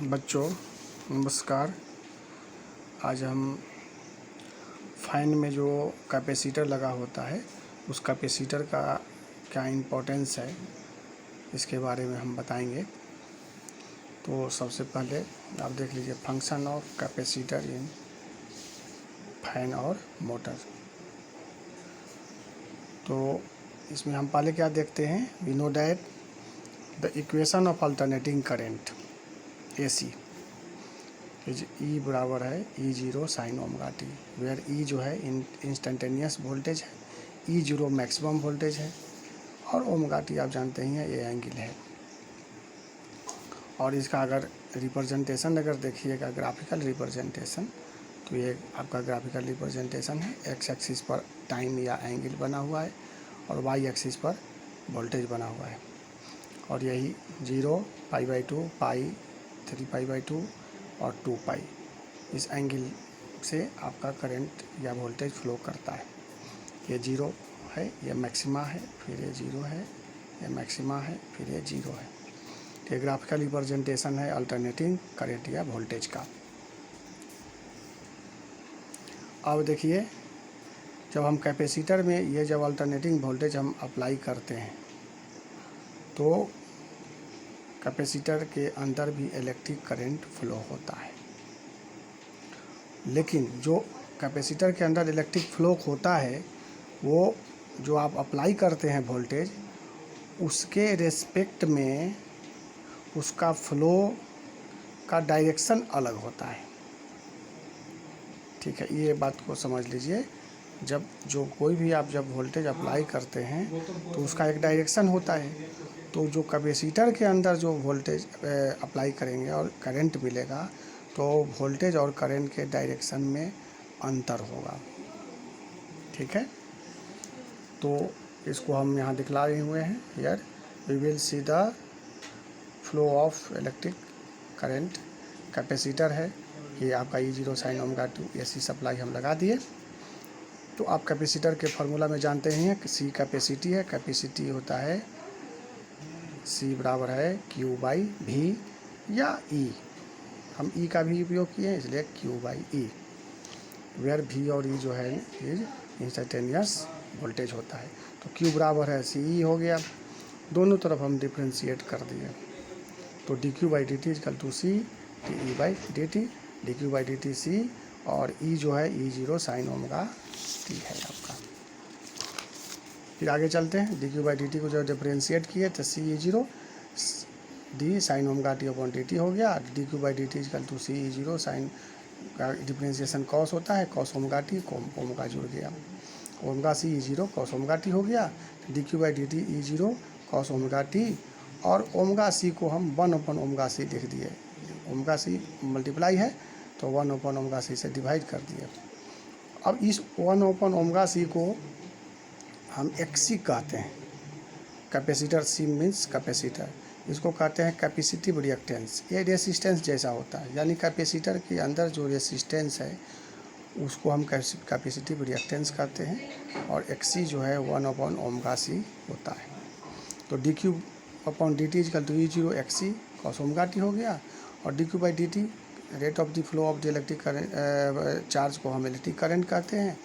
बच्चों नमस्कार। आज हम फ़ैन में जो कैपेसिटर लगा होता है उस कैपेसिटर का क्या इम्पोर्टेंस है इसके बारे में हम बताएंगे। तो सबसे पहले आप देख लीजिए function of capacitor in fan और मोटर। तो इसमें हम पहले क्या देखते हैं, we know that the equation of alternating current AC E बराबर है E0 sine omega T, where E जो है इंस्टेंटेनियस वोल्टेज है, E0 मैक्सिमम वोल्टेज है और ओमेगा टी आप जानते ही हैं ये एंगल है। और इसका अगर रिप्रेजेंटेशन अगर देखिएगा ग्राफिकल रिप्रेजेंटेशन, तो ये आपका ग्राफिकल रिप्रेजेंटेशन है। एक्स एक्सिस पर टाइम या एंगल बना हुआ है और वाई एक्सिस पर वोल्टेज बना हुआ है। और यही 0 π/2 पाई 3 π/2 और 2 पाई, इस एंगल से आपका करंट या वोल्टेज फ्लो करता है। ये 0 है, ये मैक्सिमा है, फिर ये 0 है, ये मैक्सिमा है, फिर ये 0 है। ये ग्राफिकल रिप्रेजेंटेशन है अल्टरनेटिंग करंट या वोल्टेज का। अब देखिए, जब हम कैपेसिटर में ये जब अल्टरनेटिंग वोल्टेज हम अप्लाई करते हैं तो कैपेसिटर के अंदर भी इलेक्ट्रिक करंट फ्लो होता है। लेकिन जो कैपेसिटर के अंदर इलेक्ट्रिक फ्लो होता है वो जो आप अप्लाई करते हैं वोल्टेज, उसके रेस्पेक्ट में उसका फ्लो का डायरेक्शन अलग होता है। ठीक है, ये बात को समझ लीजिए। जब जो कोई भी आप जब वोल्टेज अप्लाई करते हैं तो उसका एक डायरेक्शन होता है। तो जो कैपेसिटर के अंदर जो वोल्टेज अप्लाई करेंगे और करंट मिलेगा तो वोल्टेज और करंट के डायरेक्शन में अंतर होगा। ठीक है, तो इसको हम यहाँ दिखलाए हुए हैं। Here we will see the flow of electric current. Capacitor है, ये आपका E0 sine omega t AC supply हम लगा दिए। तो आप कैपेसिटर के फार्मूला में जानते हैं कि C कैपेसिटी है, कैपेसिटी होता है C बराबर है Q/V या E। हम E का भी उपयोग किए हैं इसलिए Q/E, वेयर V और E जो है इज इंस्टेंटेनियस वोल्टेज होता है। तो Q बराबर है CE हो गया, दोनों तरफ हम डिफ्रेंशिएट कर दिए। तो dQ/dt equal to C dE/dt, dQ/dt C और E जो है E0 साइन ओमेगा टी है आपका। फिर आगे चलते हैं, dQ/dt को जो डिफ्रेंशिएट किए तो C E0 D sine omega t upon dt हो गया। dQ/dt equal to C E0 sine का डिफ्रेंशिएशन कॉस होता है, कॉस ओमेगा टी, ओमेगा जुड़ गया, omega C E0 cos omega t हो गया। dQ/dt E0 cos omega T और ओमेगा C को हम 1/ओमेगा C लिख दिए। ओमेगा C मल्टीप्लाई है तो 1/ओमेगा C से डिवाइड कर दिए। अब इस 1/ओमेगा C को हम XC कहते हैं। कैपेसिटर C मीन्स कैपेसिटर, इसको कहते हैं कैपेसिटिव रिएक्टेंस। ये रेसिस्टेंस जैसा होता है, यानी कैपेसिटर के अंदर जो रेसिस्टेंस है उसको हम कैपेसिटिव रिएक्टेंस कहते हैं। और XC जो है 1/ओमेगा C होता है। तो dQ/dt equal to E0 XC cos omega t हो गया। और dQ/dt rate of the flow of the electric charge को हम इलेक्ट्रिक करंट कहते हैं।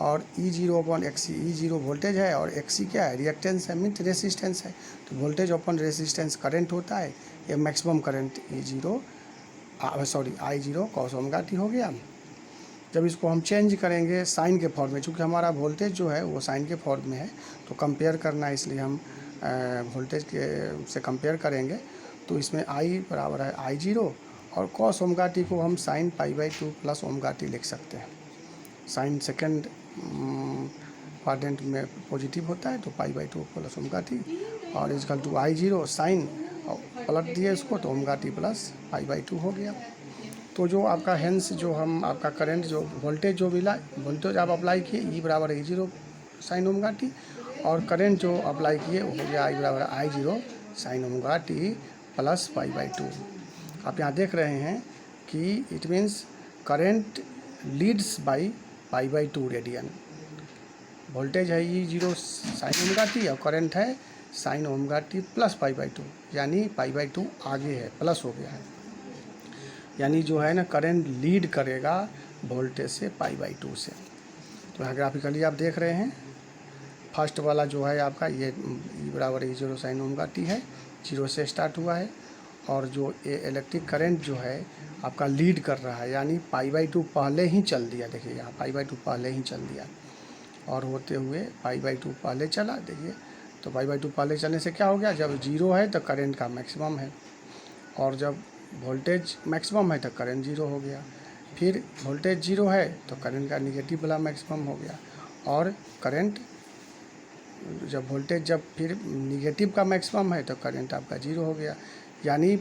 और E0/XC, E0 वोल्टेज है और XC क्या है, रिएक्टेंस है, मीन्स रेसिस्टेंस है। तो वोल्टेज अपॉन रेसिस्टेंस करंट होता है। ये maximum current I0 cos omega t हो गया। जब इसको हम चेंज करेंगे साइन के फॉर्म में, चूँकि हमारा वोल्टेज जो है वो साइन के फॉर्म में है तो कंपेयर करना है, इसलिए हम वोल्टेज के से कंपेयर करेंगे। तो इसमें I बराबर है I0 और cos ओमेगा टी को हम साइन π/2 प्लस ओमेगा टी लिख सकते हैं। साइन सेकेंड क्वाड्रेंट में पॉजिटिव होता है तो π/2 प्लस ओमेगा टी और इक्वल टू I0 साइन पलट दिए इसको तो ओमेगा टी प्लस π/2 हो गया। तो जो आपका हेंस जो हम आपका करंट जो वोल्टेज जो मिला, वोल्टेज आप अप्लाई किए E बराबर E0 साइन ओमेगा टी और करंट जो अप्लाई किए वो हो गया I बराबर I0 sign omega T plus π/2। आप यहाँ देख रहे हैं कि it means current leads by π/2 radian. Voltage है E0 साइन ओमेगा टी और करंट है साइन ओमेगा टी प्लस π/2, यानी π/2 आगे है, प्लस हो गया है। यानी जो है ना करंट लीड करेगा वोल्टेज से π/2 से। तो यहाँ ग्राफिकली आप देख रहे हैं, फर्स्ट वाला जो है आपका ये E बराबर E0 sin ओमेगा t है, 0 से स्टार्ट हुआ है। और जो ये इलेक्ट्रिक करंट जो है आपका लीड कर रहा है, यानी π/2 पहले ही चल दिया। देखिए यहाँ π/2 पहले ही चल दिया, और होते हुए π/2 पहले चला। देखिए तो π/2 पहले चलने से क्या हो गया, जब 0 है तो करंट का मैक्सिमम है, और जब वोल्टेज मैक्सिमम है तो करंट 0 हो गया। फिर वोल्टेज 0 है तो करंट का निगेटिव वाला मैक्सिमम हो गया, और करंट जब वोल्टेज जब फिर निगेटिव का मैक्सिमम है तो करंट आपका 0 हो गया। यानी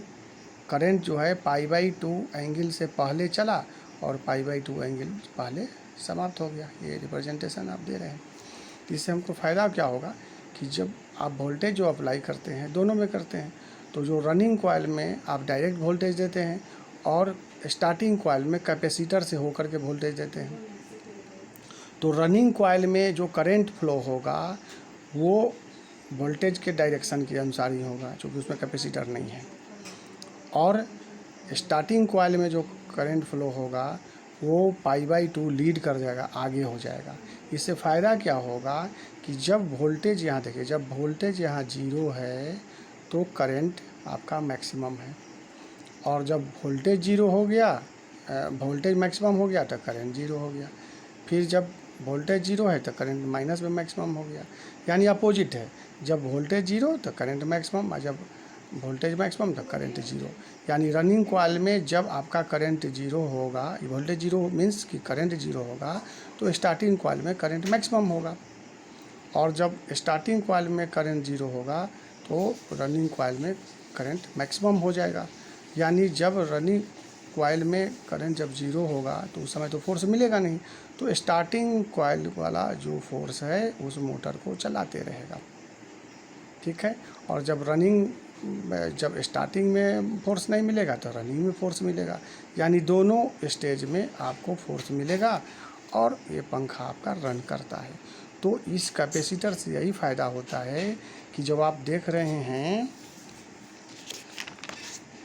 करंट जो है π/2 एंगल से पहले चला और π/2 एंगल पहले समाप्त हो गया। ये रिप्रेजेंटेशन आप दे रहे हैं। इससे हमको फ़ायदा क्या होगा कि जब आप वोल्टेज जो अप्लाई करते हैं, दोनों में करते हैं, तो जो रनिंग कॉइल में आप डायरेक्ट वोल्टेज देते हैं और स्टार्टिंग कॉइल में कैपेसिटर से होकर के वोल्टेज देते हैं, तो रनिंग कॉइल में जो करंट फ्लो होगा वो वोल्टेज के डायरेक्शन के अनुसार ही होगा, क्योंकि उसमें कैपेसिटर नहीं है। और स्टार्टिंग कॉइल में जो करंट फ्लो होगा वो π/2 लीड कर जाएगा, आगे हो जाएगा। इससे फ़ायदा क्या होगा कि जब वोल्टेज यहाँ देखिए, जब वोल्टेज यहाँ 0 है तो करंट आपका मैक्सिमम है, और जब वोल्टेज 0 हो गया, वोल्टेज मैक्सिमम हो गया तो करंट 0 हो गया। फिर जब वोल्टेज 0 है तो करंट माइनस में मैक्सिमम हो गया, यानी अपोजिट है। जब वोल्टेज 0 तो करंट मैक्सिमम, और जब वोल्टेज मैक्सिमम तो करंट 0। यानी रनिंग कॉइल में जब आपका करंट 0 होगा, वोल्टेज 0 मीन्स कि करंट 0 होगा, तो स्टार्टिंग कॉइल में करंट मैक्सिमम होगा, और जब स्टार्टिंग कॉइल में करंट 0 होगा तो रनिंग कॉइल में करंट मैक्सिमम हो जाएगा। यानी जब रनिंग कॉइल में करंट जब 0 होगा तो उस समय तो फोर्स मिलेगा नहीं, तो स्टार्टिंग कॉइल वाला जो फोर्स है उस मोटर को चलाते रहेगा, ठीक है। और जब स्टार्टिंग में फोर्स नहीं मिलेगा तो रनिंग में फोर्स मिलेगा, यानी दोनों स्टेज में आपको फोर्स मिलेगा, और ये पंखा आपका रन करता है। तो इस कैपेसिटर से यही फ़ायदा होता है कि जब आप देख रहे हैं,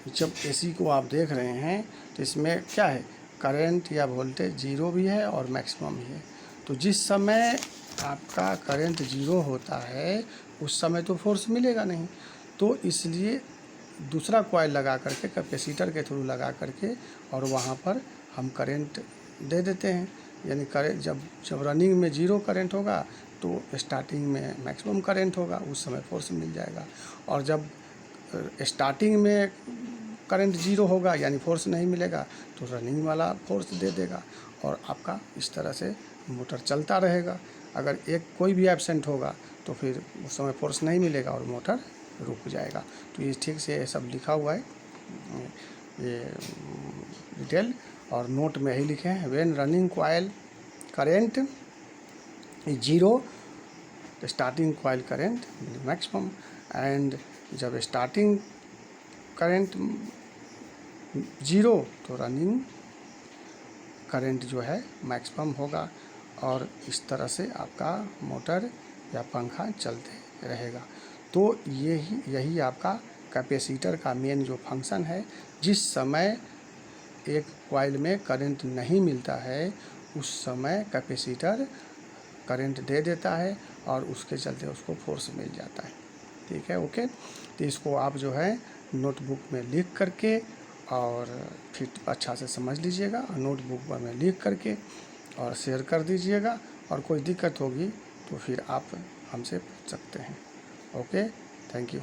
जब एसी को आप देख रहे हैं तो इसमें क्या है, करंट या वोल्टेज 0 भी है और मैक्सिमम भी है। तो जिस समय आपका करंट 0 होता है उस समय तो फोर्स मिलेगा नहीं, तो इसलिए दूसरा कॉइल लगा करके, कैपेसिटर के थ्रू लगा करके, और वहाँ पर हम करंट दे देते हैं। यानी करंट जब रनिंग में 0 करंट होगा तो स्टार्टिंग में मैक्सिमम करंट होगा, उस समय फोर्स मिल जाएगा। और जब स्टार्टिंग में करंट 0 होगा यानी फोर्स नहीं मिलेगा, तो रनिंग वाला फोर्स दे देगा, और आपका इस तरह से मोटर चलता रहेगा। अगर कोई भी एब्सेंट होगा तो फिर उस समय फोर्स नहीं मिलेगा और मोटर रुक जाएगा। तो ये ठीक से सब लिखा हुआ है, ये डिटेल, और नोट में ही लिखे हैं, when running coil current 0 starting coil current maximum, and जब स्टार्टिंग करंट 0 तो रनिंग करंट जो है मैक्सिमम होगा, और इस तरह से आपका मोटर या पंखा चलते रहेगा। तो यही आपका कैपेसिटर का मेन जो फंक्शन है। जिस समय एक कॉइल में करंट नहीं मिलता है उस समय कैपेसिटर करंट दे देता है, और उसके चलते उसको फोर्स मिल जाता है, ठीक है, ओके। तो इसको आप जो है नोटबुक में लिख करके और फिर अच्छा से समझ लीजिएगा, और नोटबुक में लिख करके और शेयर कर दीजिएगा, और कोई दिक्कत होगी तो फिर आप हमसे पूछ सकते हैं, ओके, थैंक यू।